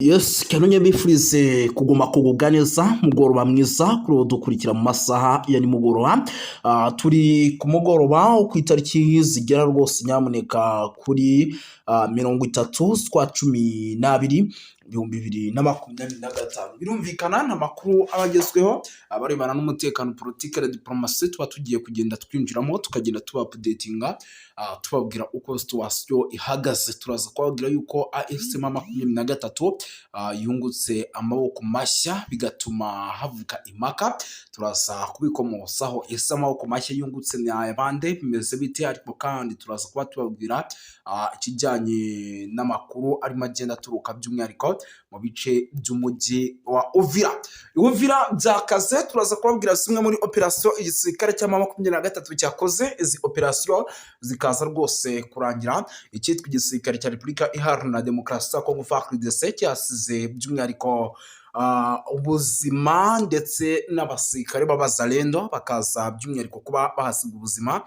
Yes, kanonye bifurize kuguma kugubwa neza mugoroba mwiza kuri dukurikira mu masaha ya nimugoroba. Turi ku mugoroba wo ku itariki zigera rwose nyamuneka kuri 30 z'ukwa 12 2025. Birumvikana n'amakuru abagezweho abarebana n'umutekano, politike na diplomasi tuba tugiye kugenda twinjiramo tukagenda tuba updatinga, tubabwira uko situation ihagaze. Turaza kubabwira yuko AFC M23 yungutse amaboko mashya bigatuma havuka impaka. Turaza kubikomosaho ese amaboko mashya yungutse ni ayabande bimeze bite, ariko kandi turaza kuba tubabwira ikijyanye n'amakuru arimo agenda turuka by'umwihariko mu bice by'umujyi wa Uvira byakaze. Turaza kubabwira zimwe muri operation igisirikare cya M23 cyakoze. Izi operation zikaza rwose kurangira icyitwa igisirikare cya Repubulika Iharanira Demokarasi ya Kongo FARDC cyasize by'umwihariko ubuzima ndetse n'abasirikare b'abazalendo bakaza by'umwihariko kuba bahasiga ubuzima.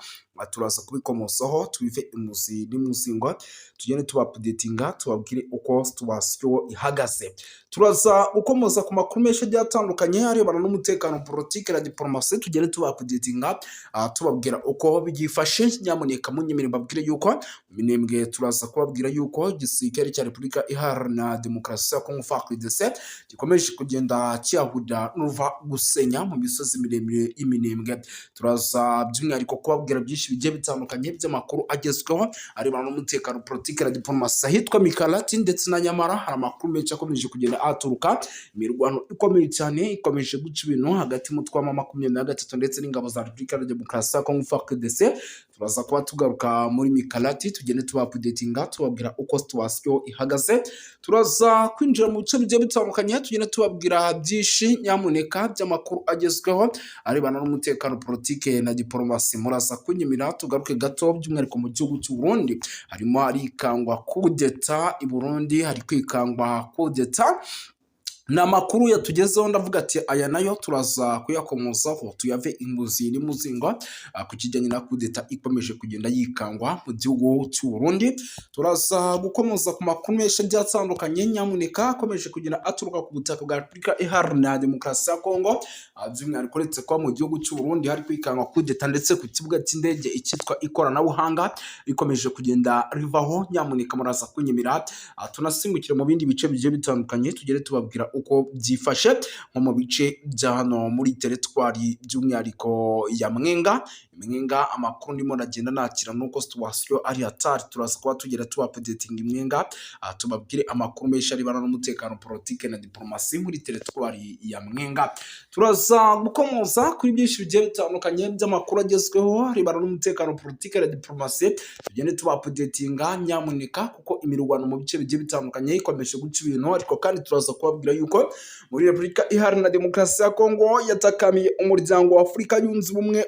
Turaza kubikomosaho tubive imuzi n'imuzingo tugende tuba updatinga tubabwire uko situation ihagaze. Turaza gukomoza ku makuru menshi agiye atandukanye arebana n'umutekano, politike na diplomasi tugende tuba updatinga tubabwira uko byifashe. Nyamuneka munyemere mbabwire yuko minembwe turaza kubabwira yuko igisirikare cya Repubulika Iharanira Demokarasi ya Kongo FARDC gikomeje kugenda cyahuda n'uva gusenya mu misozi miremire y'Iminembwe. Turaza by'umwihariko kubabwira byinshi bigiye bitandukanye by'amakuru agezweho arebana n'umutekano, politike na diplomasi ahitwa Mikalati ndetse na Nyamara. Hari amakuru menshi akomeje kugenda aturuka, imirwano ikomeye cyane ikomeje guca ibintu hagati mu twama M23 ndetse n'ingabo za Repubulika ya Demokarasi ya Kongo FARDC. Turaza kuba tugaruka muri Mikalati tugende tuba updatinga tubabwira uko situation ihagaze. Turaza kwinjira mu bice bigiye bitandukanye tugende tubabwira byinshi nyamuneka by'amakuru agezweho arebana n'umutekano, politike na diplomasi. Muraza kunyemera tugaruke gato by'umwihariko mu gihugu cy'u Burundi harimo harikangwa kudeta i Burundi, hari kwikangwa kudeta. Na makuru yatugezeho ndavuga ati aya nayo turaza kuyakomozaho tuyave imbuzi n'imuzingo ku kijyanye na kudeta ikomeje kugenda yikangwa mu gihugu cy'u Burundi. Turaza gukomoza ku makuru menshi agiye atandukanye nyamuneka akomeje kugenda aturuka ku butaka bwa Repubulika Iharanira Demokarasi ya Kongo, by'umwihariko uretse kuba mu gihugu cy'u Burundi hari kwikangwa kudeta ndetse ku kibuga cy'indege icyitwa ikoranabuhanga rikomeje kugenda rivaho. Nyamuneka muraza kunyemera tunasimbukire mu bindi bice bigiye bitandukanye tugere tubabwira uko byifashe nko mu bice bya hano muri teritwari by'umwihariko ya Mwenga. Amakuru ndimo nagenda nakira nuko situation ari hatari. Turaza kuba tugera tuba updating Mwenga tubabwire amakuru menshi aribana n'umutekano, politike na diplomasi muri teritwari ya Mwenga. Turaza gukomoza kuri byinshi bigiye bitandukanye by'amakuru agezweho aribana n'umutekano, politike na diplomasi tugende tuba updatinga nyamuneka kuko imirwano mu bice bigiye bitandukanye ikomeje guca ibintu, ariko kandi turaza kubabwira yuko muri Repubulika Iharanira Demokarasi ya Kongo yatakamiye umuryango wa Afurika yunze ubumwe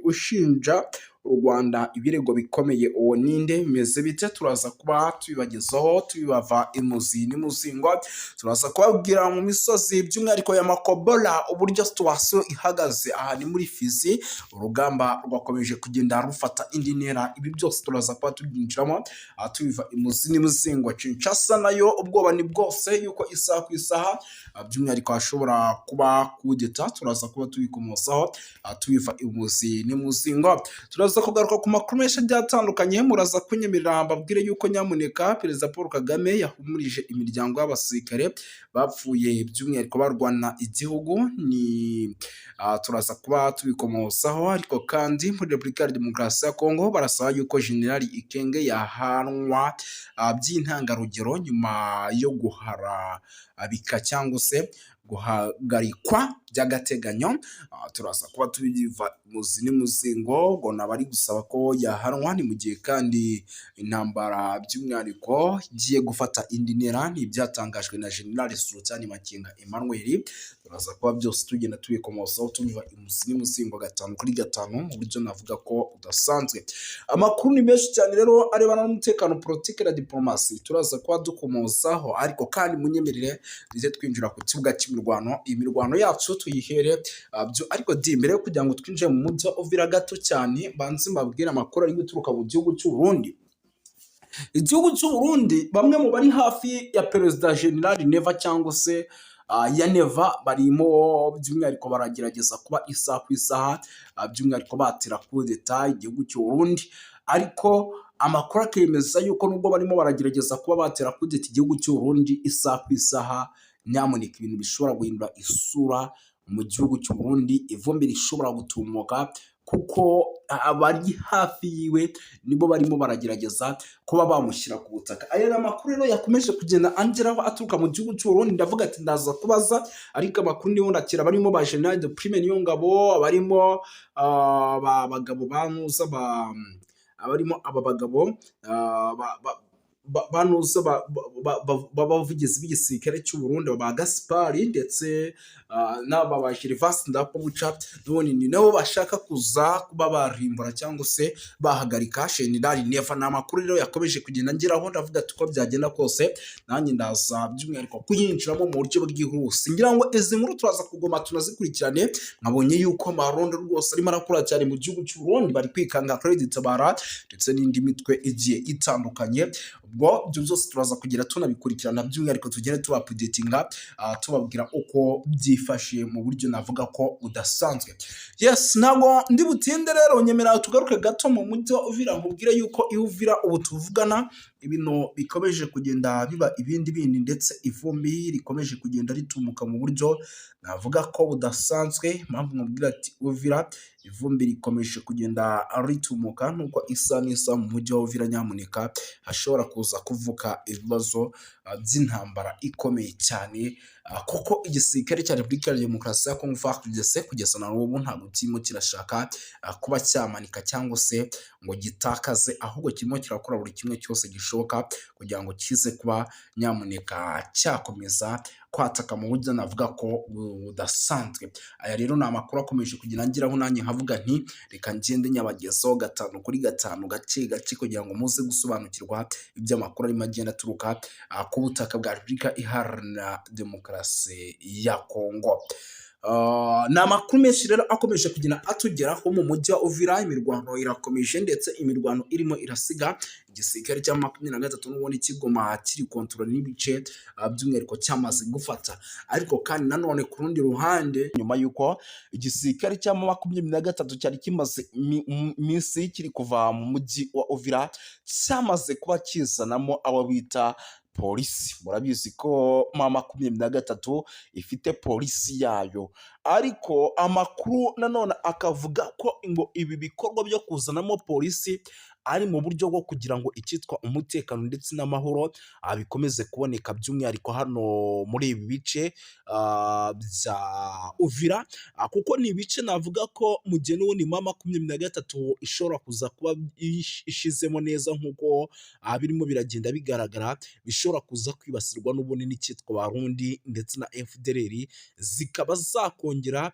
ushinja u Rwanda ibirego bikomeye. Uwo ninde, bimeze bite? Turaza kuba tubibagezaho tubibava imuzi n'imuzingo. Turaza kubabwira mu misozi by'umwihariko ya Makobola uburyo situation ihagaze. Aha ni muri Fizi, urugamba rwakomeje kugenda rufata indi ntera. Ibi byose turaza kuba tubyinjiramo tubiva imuzi n'imuzingo. Kinshasa nayo ubwoba ni bwose yuko isaha ku isaha by'umwihariko hashobora kuba kudeta. Turaza kuba tubikomosaho tubiva imuzi n'imuzingo. Turaza kugaruka ku makuru menshi agiye atandukanye. Muraza kunyemerera mbabwire yuko nyamuneka Perezida Paul Kagame yahumurije imiryango y'abasirikare bapfuye by'umwihariko barwana igihugu. Turaza kuba tubikomosaho, ariko kandi muri Repubulika ya Demokarasi ya Kongo barasaba yuko General Ikenge yahanwa by'intangarugero nyuma yo guharabika cyangwa se guhagarikwa by'agateganyo. Turaza kuba tubiva muzi n'imuzingo ngo nabari gusaba ko yahanwa, ni mu gihe kandi intambara by'umwihariko igiye gufata indi ntera. Ni ibyatangajwe na General Sultan Makenga Emmanuel. Turaza kuba byose tugenda tubikomosaho tubiva imuzi n'imuzingo 5 kuri 5 mu buryo navuga ko udasanzwe. Amakuru ni menshi cyane rero arebana n'umutekano, politike na diplomasi turaza kuba dukomosaho, ariko kandi munyemerere ndize twinjira ku kibuga cy'imirwano. Imirwano yacu tuyihere ariko mbere yo kugira ngo twinjire mu mujyi wa Uvira gato cyane banze mbabwira amakuru ari guturuka mu gihugu cy'u Burundi. igihugu cy'u Burundi bamwe mu bari hafi ya perezida General Neva cyangwa se ya Neva barimo by'umwihariko baragerageza kuba isaha ku isaha by'umwihariko batera coup d'etat igihugu cy'u Burundi, ariko amakuru akemeza yuko nubwo barimo baragerageza kuba batera coup d'etat igihugu cy'u Burundi isaha ku isaha, nyamuneka ibintu bishobora guhindura isura mu gihugu cy'u Burundi, ivumbi rishobora gutumuka kuko abari hafi yiwe nibo barimo baragerageza kuba bamushyira ku butaka. Aya ni amakuru rero yakomeje kugenda angeraho aturuka mu gihugu cy'u Burundi, ndavuga ati ndaza kubaza, ariko amakuru ndiho ndakira barimo ba General de Prime Niyongabo, abarimo bagabo banuza abarimo aba bagabo banuza b'abavugizi b'igisirikare cy'u Burundi ba Gaspari ndetse n'aba ba Gervas Ndakobuca, none ni nabo bashaka kuza kuba barimbura cyangwa se bahagarika General Neva. Ni amakuru rero yakomeje kugenda ngeraho, ndavuga ati uko byagenda kose nanjye ndaza by'umwihariko kuyinjiramo mu buryo bwihuse, ngira ngo izi nkuru turaza kugoma tunazikurikirane. Nkabonye yuko Marondo rwose arimo arakora cyane mu gihugu cy'u Burundi, bari kwikanga Credit Tabara ndetse n'indi mitwe igiye itandukanye. Ubwo ibyo byose turaza kugira tunabikurikirana by'umwihariko tugende tubapudetinga tubabwira uko byifashe mu buryo navuga ko udasanzwe. Yes, ntabwo ndi butinde rero, nyemera tugaruke gato mu mujyi wa Uvira nkubwire yuko i Uvira ubu tuvugana ibintu bikomeje kugenda biba ibindi bindi, ndetse ivumbi rikomeje kugenda ritumuka mu buryo navuga ko budasanzwe. Impamvu nkubwira ati Uvira ivumbi rikomeje kugenda ritumuka nuko isa n'isa mu mujyi wa Uvira, nyamuneka hashobora kuza kuvuka ibibazo by'intambara ikomeye cyane, kuko igisirikare cya Repubulika ya Demokarasi ya Kongo FARDC kugeza na n'ubu ntabwo kirimo kirashaka kuba cyamanika cyangwa se ngo gitakaze, ahubwo kirimo kirakora buri kimwe cyose gishoboka kugira ngo kize kuba nyamuneka cyakomeza kwataka mu buryo navuga ko budasanzwe. Aya rero ni amakuru akomeje kugira ngiraho nanjye nkavuga nti reka ngende nyabagezaho 5 kuri 5 gace gace kugira ngo muze gusobanukirwa iby'amakuru arimo agenda aturuka ku butaka bwa Repubulika Iharanira Demokarasi ya Kongo. Ni amakuru menshi rero akomeje kugenda atugeraho mu mujyi wa Uvira. Imirwano irakomeje ndetse imirwano irimo irasiga igisirikare cya 23 n'ubundi kigoma kiri kontrol n'ibice by'umwihariko cyamaze gufata, ariko kandi nanone ku rundi ruhande nyuma yuko igisirikare cya 23 cyari kimaze minsi kiri kuva mu mujyi wa Uvira, cyamaze kuba kizanamo abo bita polisi. Murabizi ko 23 ifite polisi yayo, ariko amakuru nanone akavuga ko ngo ibi bikorwa byo kuzanamo polisi ari mu buryo bwo kugira ngo icyitwa umutekano ndetse n'amahoro bikomeze kuboneka by'umwihariko hano muri ibi bice bya Uvira, kuko ni ibice navuga ko mu gihe n'ubundi 23 ishobora kuza kuba ishizemo neza nk'uko birimo biragenda bigaragara, bishobora kuza kwibasirwa n'ubundi n'icyitwa Barundi ndetse na FDLR zikaba zakongera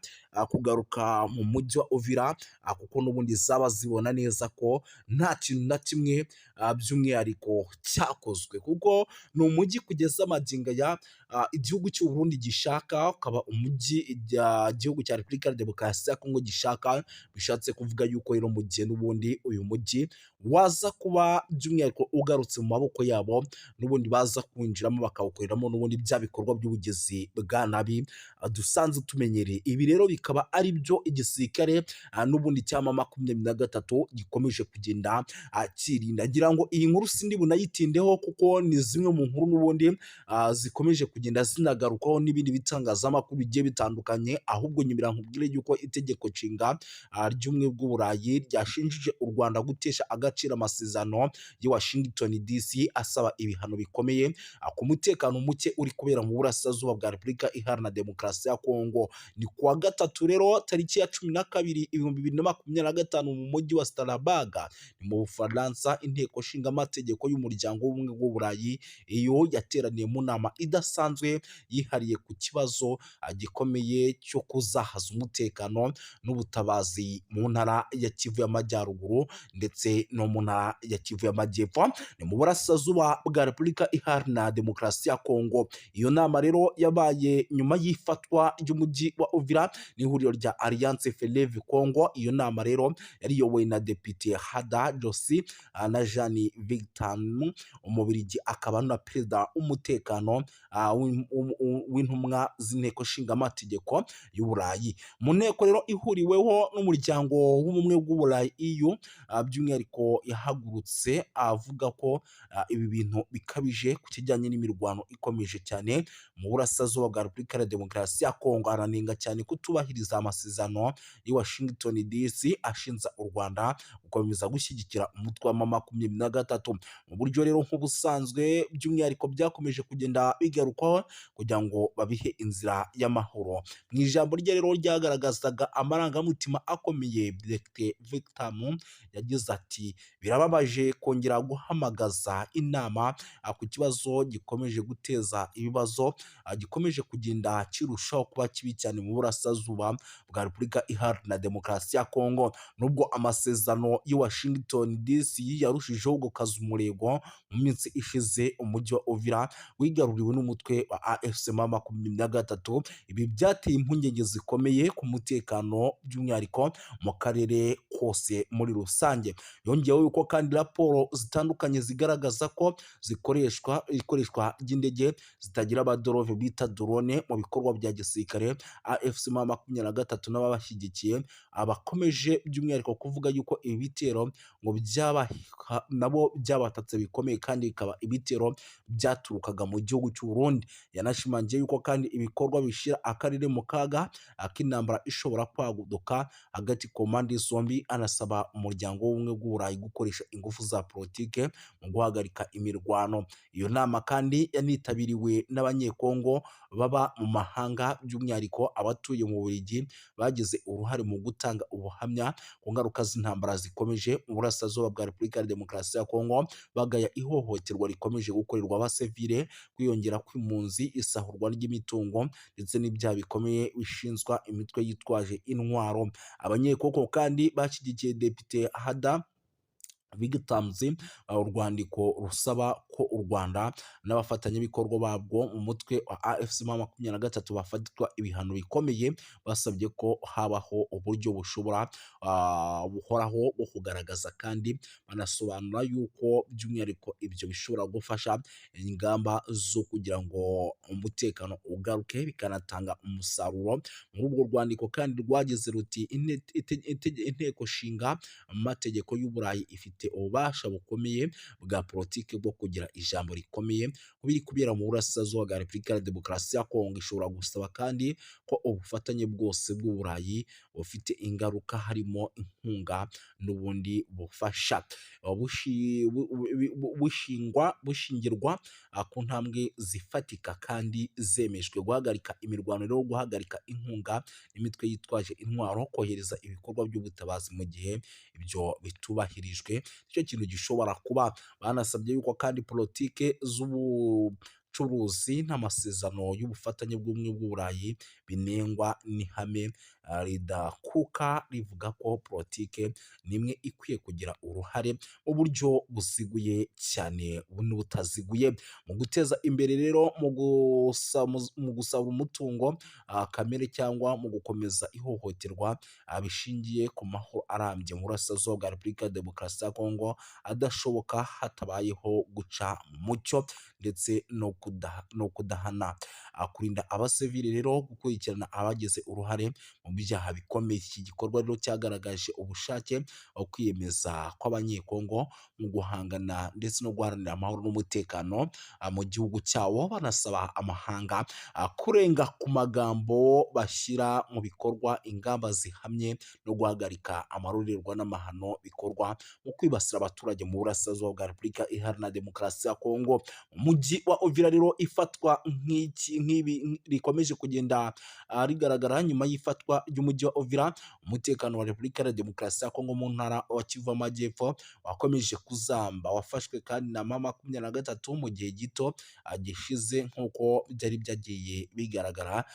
kugaruka mu mujyi wa Uvira, kuko n'ubundi zaba zibona neza ko nta kintu na kimwe by'umwihariko cyakozwe, kuko ni umujyi kugeza amagingo ya igihugu cy'u Burundi gishaka, ukaba umujyi igihugu cya Repubulika ya Demokarasi ya Kongo gishaka. Bishatse kuvuga yuko rero mu gihe n'ubundi uyu mujyi waza kuba by'umwihariko ugarutse mu maboko yabo, n'ubundi baza kwinjiramo bakawukoreramo n'ubundi bya bikorwa by'ubugezi bwa nabi dusanzwe tumenyereye. Ibi rero bikaba ari byo igisirikare n'ubundi cya 23 gikomeje kugenda kirinda. Ngira ngo iyi nkuru sindi bunayitindeho kuko ni zimwe mu nkuru n'ubundi zikomeje kugenda zinagarukaho n'ibindi bitangazamakuru bigiye bitandukanye, ahubwo nyimira nkubwire yuko itegeko nshinga ry'umwe bw'Uburayi ryashinjije u Rwanda gutesha agaciro amasezerano ya Washington DC asaba ibihano bikomeye ku mutekano muke uri kubera mu burasirazuba bwa Repubulika Iharanira Demokarasi ya Kongo. Ni kuwa gatatu rero tariki ya 12 2025 mu mujyi wa Strasbourg ni mu Bufaransa, inteko nshinga amategeko y'umuryango w'ubumwe bw'Uburayi iyo yateraniye mu nama idasanzwe yihariye ku kibazo gikomeye cyo kuzahaza umutekano n'ubutabazi mu ntara ya Kivu y'Amajyaruguru ndetse no mu ntara ya Kivu y'Amajyepfo, ni mu burasirazuba bwa Repubulika Iharanira Demokarasi ya Kongo. Iyo nama rero yabaye nyuma y'ifatwa ry'umujyi wa Uvira n'ihuriro rya Alliance Fleuve Congo. Iyo nama rero yari iyobowe na Depite Hada Josi na Jean Victor Umubirigi, akaba na perezida w'umutekano w'intumwa z'inteko nshingamategeko y'Uburayi. Mu nteko rero ihuriweho n'umuryango w'ubumwe bw'Uburayi EU, by'umwihariko yahagurutse avuga ko ibi bintu bikabije ku kijyanye n'imirwano ikomeje cyane mu burasirazuba bwa Repubulika ya Demokarasi ya Kongo. Aranenga cyane kutubahiriza amasezerano i Washington DC ashinja u Rwanda gukomeza gushyigikira umutwe wa M23 mu buryo rero nk'ubusanzwe, by'umwihariko byakomeje kugenda bigarukwaho kugira ngo babihe inzira y'amahoro. Mu ijambo rye rero ryagaragazaga amarangamutima akomeye, Dr Victor yagize ati birababaje kongera guhamagaza inama ku kibazo gikomeje guteza ibibazo, gikomeje kugenda kirushaho kuba kibi cyane mu burasirazuba bwa Repubulika Iharanira Demokarasi ya Kongo. Nubwo amasezerano i Washington DC yarushijeho gukaza umurego mu minsi ishize, umujyi wa Uvira wigaruriwe n'umutwe wa AFC M23. Ibi byateye impungenge zikomeye ku mutekano, by'umwihariko mu karere kose muri rusange. Yongeyeho yuko kandi raporo zitandukanye zigaragaza ko ikoreshwa ry'indege zitagira abadorove bita drone mu bikorwa bya gisirikare. AFC M23 n'ababashyigikiye abakomeje by'umwihariko kuvuga yuko ibi bitero ngo nabo byabatatse bikomeye, kandi bikaba ibitero byaturukaga mu gihugu cy'u Burundi. Yanashimangiye yuko kandi ibikorwa bishyira akarere mu kaga k'intambara ishobora kwaduka hagati ku mpande zombi. Anasaba umuryango w'ubumwe bw'Uburayi gukoresha ingufu za politike mu guhagarika imirwano. Iyo nama kandi yanitabiriwe n'abanyekongo baba mu mahanga, by'umwihariko abatuye mu Bubiligi bagize uruhare mu gutanga ubuhamya ku ngaruka z'intambara zikomeje mu burasirazuba bwa Repubulika ya Demokarasi ya Kongo, bagaya ihohoterwa rikomeje gukorerwa abasivile, kwiyongera kw'impunzi, isahurwa ry'imitungo ndetse n'ibyaha bikomeye bishinzwa imitwe yitwaje intwaro. Abanyekongo kandi bashyigikiye Depite Hada bigatanze urwandiko rusaba ko u Rwanda n'abafatanyabikorwa babwo mu mutwe wa AFC M23 bafatwa ibihano bikomeye. Basabye ko habaho uburyo buhoraho bwo kugaragaza, kandi banasobanura yuko by'umwihariko ibyo bishobora gufasha ingamba zo kugira ngo umutekano ugaruke, bikanatanga umusaruro. Muri urwo rwandiko kandi rwagize ruti inteko nshinga amategeko y'Uburayi ifite ububasha bukomeye bwa politiki bwo kugira ijambo rikomeye ku biri kubera mu burasirazuba bwa Repubulika ya Demokarasi ya Kongo. Ishobora gusaba kandi ko ubufatanye bwose bw'Uburayi bufite ingaruka, harimo inkunga n'ubundi bufasha, bushingirwa ku ntambwe zifatika kandi zemejwe: guhagarika imirwano rero, guhagarika inkunga n'imitwe yitwaje intwaro, kohereza ibikorwa by'ubutabazi mu gihe ibyo bitubahirijwe. Icyo kintu gishobora kuba. Banasabye yuko kandi politike z'ubucuruzi n'amasezerano y'ubufatanye bw'ubumwe bw'Uburayi binengwa n'ihame ridakuka rivuga ko politike nimwe ikwiye kugira uruhare mu buryo buziguye cyane n'ubutaziguye mu guteza imbere rero mu gusaba umutungo kamere, cyangwa mu gukomeza ihohoterwa bishingiye ku mahoro arambye mu burasirazuba bwa Repubulika ya Demokarasi ya Kongo, adashoboka hatabayeho guca mucyo ndetse no kudahana. Kurinda abasivili rero, gukurikirana abagize uruhare mu byaha bikomeye. Iki gikorwa rero cyagaragaje ubushake bwo kwiyemeza kw'abanyekongo mu guhangana ndetse no guharanira amahoro n'umutekano mu gihugu cyabo. Banasaba amahanga kurenga ku magambo, bashyira mu bikorwa ingamba zihamye no guhagarika amarorerwa n'amahano bikorwa mu kwibasira abaturage mu burasirazuba bwa Repubulika Iharanira Demokarasi ya Kongo. Umujyi wa Uvira rero ifatwa nk'ibi rikomeje kugenda rigaragara nyuma y'ifatwa ry'umujyi wa Uvira. Umutekano wa Repubulika ya Demokarasi ya Kongo mu ntara wa Kivu y'Amajyepfo wakomeje kuzamba, wafashwe kandi na M23 mu gihe gito gishize, nk'uko byari byagiye bigaragara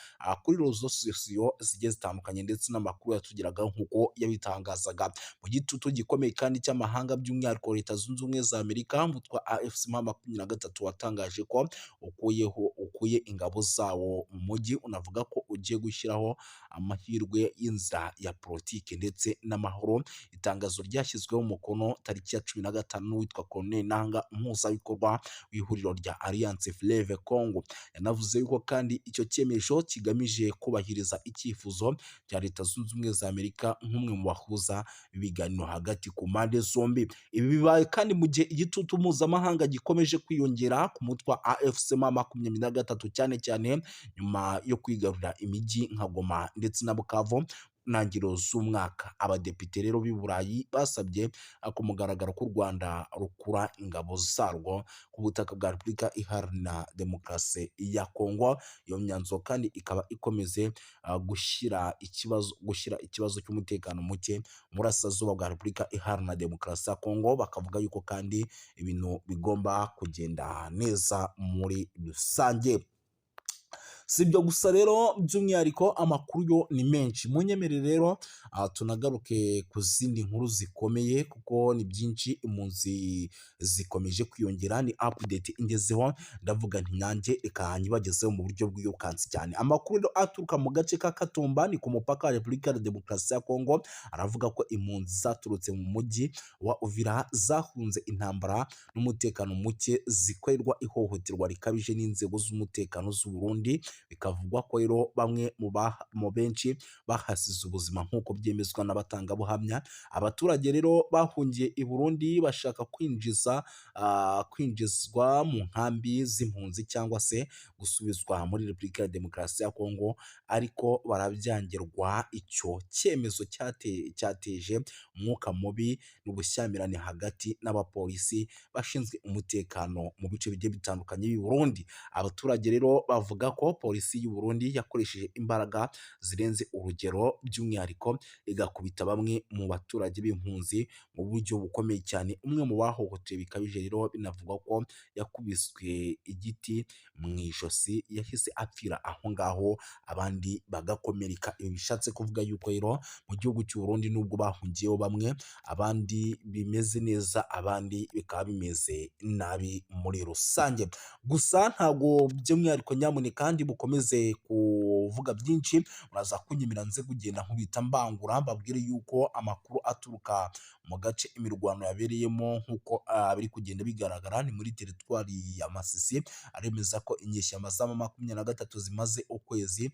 kuri rezo sosiyo zigiye zitandukanye ndetse n'amakuru yatugeraga nk'uko yabitangazaga. Mu gitutu gikomeye kandi cy'amahanga by'umwihariko Leta Zunze Ubumwe za Amerika, umutwe wa AFC M23 watangaje ko ukuye ingabo zawo mu mujyi, unavuga ko ugiye gushyiraho amahirwe y'inzira ya politiki ndetse n'amahoro. Itangazo ryashyizweho umukono tariki ya 15 n'uwitwa Colonel Nanga, umuhuzabikorwa w'ihuriro rya Alliance Fleuve Congo. Yanavuze yuko kandi icyo cyemezo kigamije kubahiriza icyifuzo cya Leta Zunze Ubumwe za Amerika nk'umwe mu bahuza ibiganiro hagati ku mpande zombi. Ibi bibaye kandi mu gihe igitutu mpuzamahanga gikomeje kwiyongera ku mutwe wa AFC M23, cyane cyane nyuma yo kwigarurira imijyi nka Goma ndetse na Bukavu ntangiriro z'umwaka. Abadepite rero b'i Burayi basabye ku mugaragaro ko u Rwanda rukura ingabo zarwo ku butaka bwa Repubulika Iharanira Demokarasi ya Kongo. Iyo myanzuro kandi ikaba ikomeze gushyira ikibazo cy'umutekano muke mu burasirazuba bwa Repubulika Iharanira Demokarasi ya Kongo. Bakavuga yuko kandi ibintu bigomba kugenda neza muri rusange. Si ibyo gusa rero, by'umwihariko amakuru yo ni menshi. Munyemerere rero tunagaruke ku zindi nkuru zikomeye kuko ni byinshi. Impunzi zikomeje kwiyongera, ni update ingezeho, ndavuga nti nanjye reka nyibagezeho mu buryo bw'iyokansi cyane. Amakuru rero aturuka mu gace ka Katumba, ni ku mupaka wa Repubulika ya Demokarasi ya Kongo, aravuga ko impunzi zaturutse mu mujyi wa Uvira zahunze intambara n'umutekano muke zikorerwa ihohoterwa rikabije n'inzego z'umutekano z'u Burundi. Bikavugwa ko rero bamwe mu benshi bahasize ubuzima nk'uko byemezwa n'abatangabuhamya. Abaturage rero bahungiye i Burundi bashaka kwinjizwa mu nkambi z'impunzi cyangwa se gusubizwa muri Repubulika ya Demokarasi ya Kongo, ariko barabyangirwa. Icyo cyemezo cyateje umwuka mubi n'ubushyamirane hagati n'abapolisi bashinzwe umutekano mu bice bigiye bitandukanye b'i Burundi. Abaturage rero bavuga ko polisi y'u Burundi yakoresheje imbaraga zirenze urugero, by'umwihariko igakubita bamwe mu baturage b'impunzi mu buryo bukomeye cyane. Umwe mu bahohotewe bikabije rero binavugwa ko yakubiswe igiti mu ijosi, yahise apfira aho ngaho, abandi bagakomereka. Ibi bishatse kuvuga yuko rero mu gihugu cy'u Burundi nubwo bahungiyeho bamwe, abandi bimeze neza, abandi bikaba bimeze nabi muri rusange. Gusa ntabwo by'umwihariko nyamuneka kandi bukomeze kuvuga byinshi, muraza kunyemera nze kugenda nkubita mbangura mbabwire yuko amakuru aturuka mu gace imirwano yabereyemo nk'uko biri kugenda bigaragara ni muri teritwari ya Masisi, aremeza ko inyeshyamba za M23 zimaze ukwezi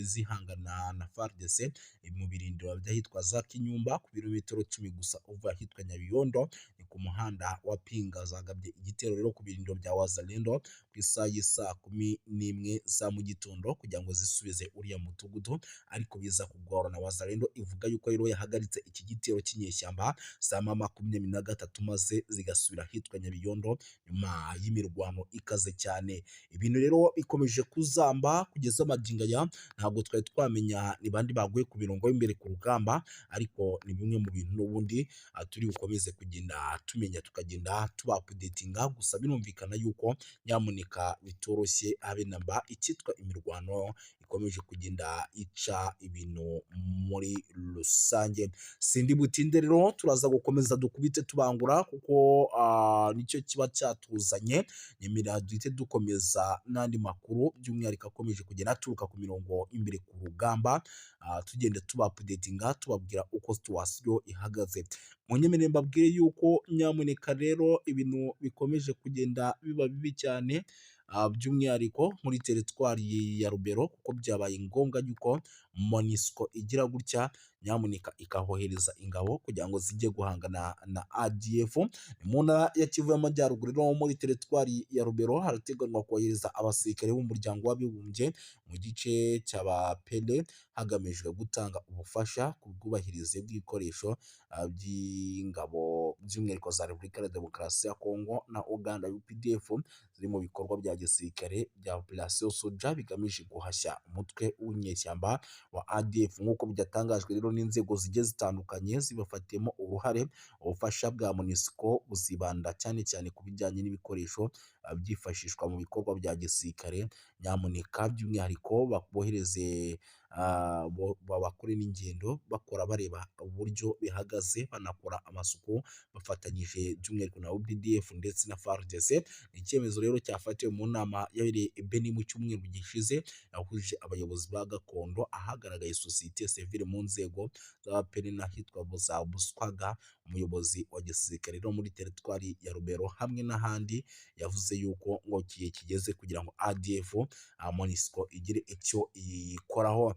zihangana na FARDC mu birindiro by'ahitwa za Kinyumba, ku birometero 10 gusa uva ahitwa Nyabiyondo, ni ku muhanda wa Pinga. Zagabye igitero rero ku birindiro bya Wazalendo ku isaha y'isa 11 za mu gitondo kugira ngo zisubize uriya mudugudu, ariko biza kugorana. Wazalendo ivuga yuko rero yahagaritse iki gitero cy'inyeshyamba za M23 maze zigasubira ahitwa Nyabiyondo nyuma y'imirwano ikaze cyane. Ibintu rero bikomeje kuzamba kugeza magingo aya, ntabwo twari twamenya ni bandi baguye ku mirongo y'imbere ku rugamba, ariko ni bimwe mu bintu n'ubundi turi bukomeze kugenda tumenya, tukagenda tuba updatinga. Gusa birumvikana yuko nyamuneka bitoroshye habe namba, icyitwa imirwano ikomeje kugenda ica ibintu muri rusange. Sindi butinde rero, turaza gukomeza dukubite tubangura kuko nicyo kiba cyatuzanye. Nyemera duhite dukomeza n'andi makuru by'umwihariko akomeje kugenda aturuka ku mirongo imbere ku rugamba, tugenda tuba updatinga tubabwira uko situwasiyo ihagaze. Munyemerere mbabwire yuko nyamuneka rero ibintu bikomeje kugenda biba bibi cyane, by'umwihariko muri teritwari ya Rubero, kuko byabaye ngombwa yuko MONUSCO igira gutya nyamuneka ikahohereza ingabo kugira ngo zijye guhangana na ADF. Mu ntara ya Kivu y'Amajyaruguru no muri teritwari ya Rubero harateganywa kohereza abasirikare b'umuryango w'abibumbye mu gice cy'abapele hagamijwe gutanga ubufasha ku bwubahirize bw'ibikoresho by'ingabo by'umwihariko za Repubulika ya Demokarasi ya Kongo na Uganda UPDF ziri mu bikorwa bya gisirikare bya Operation Soja bigamije guhashya umutwe w'inyeshyamba wa ADF. Nk'uko byatangajwe rero n'inzego zigiye zitandukanye zibafatiyemo uruhare, ubufasha bwa MONUSCO buzibanda cyane cyane ku bijyanye n'ibikoresho byifashishwa mu bikorwa bya gisirikare. Nyamuneka by'umwihariko babohereze bakore n'ingendo bakora bareba uburyo bihagaze, banakora amasuku bafatanyije by'umwihariko na UPDF ndetse na FARDC. Ni icyemezo rero cyafatiwe mu nama yabereye i Beni mu cyumweru gishize, yahuje abayobozi ba gakondo, ahagaragaye sosiyete sivile mu nzego z'abaperi n'ahitwa za Buswaga, umuyobozi wa gisirikare no muri teritwari ya Rubero hamwe n'ahandi. Yavuze yuko ngo kigeze kugira ngo ADF MONUSCO igire icyo ikoraho.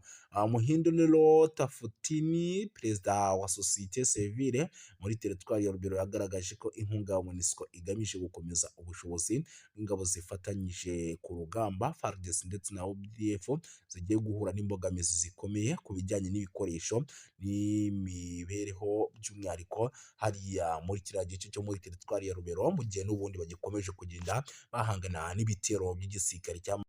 Muhinduniro Tafutini, perezida wa sosiyete sivile muri teritwari ya Rubero, yagaragaje ko inkunga ya MONUSCO igamije gukomeza ubushobozi bw'ingabo zifatanyije ku rugamba FARDC ndetse na UPDF zigiye guhura n'imbogamizi zikomeye ku bijyanye n'ibikoresho n'imibereho, by'umwihariko hariya muri kiriya gice cyo muri teritwari ya Rubero, mu gihe n'ubundi bagikomeje kugenda bahangana n'ibitero by'igisirikare cya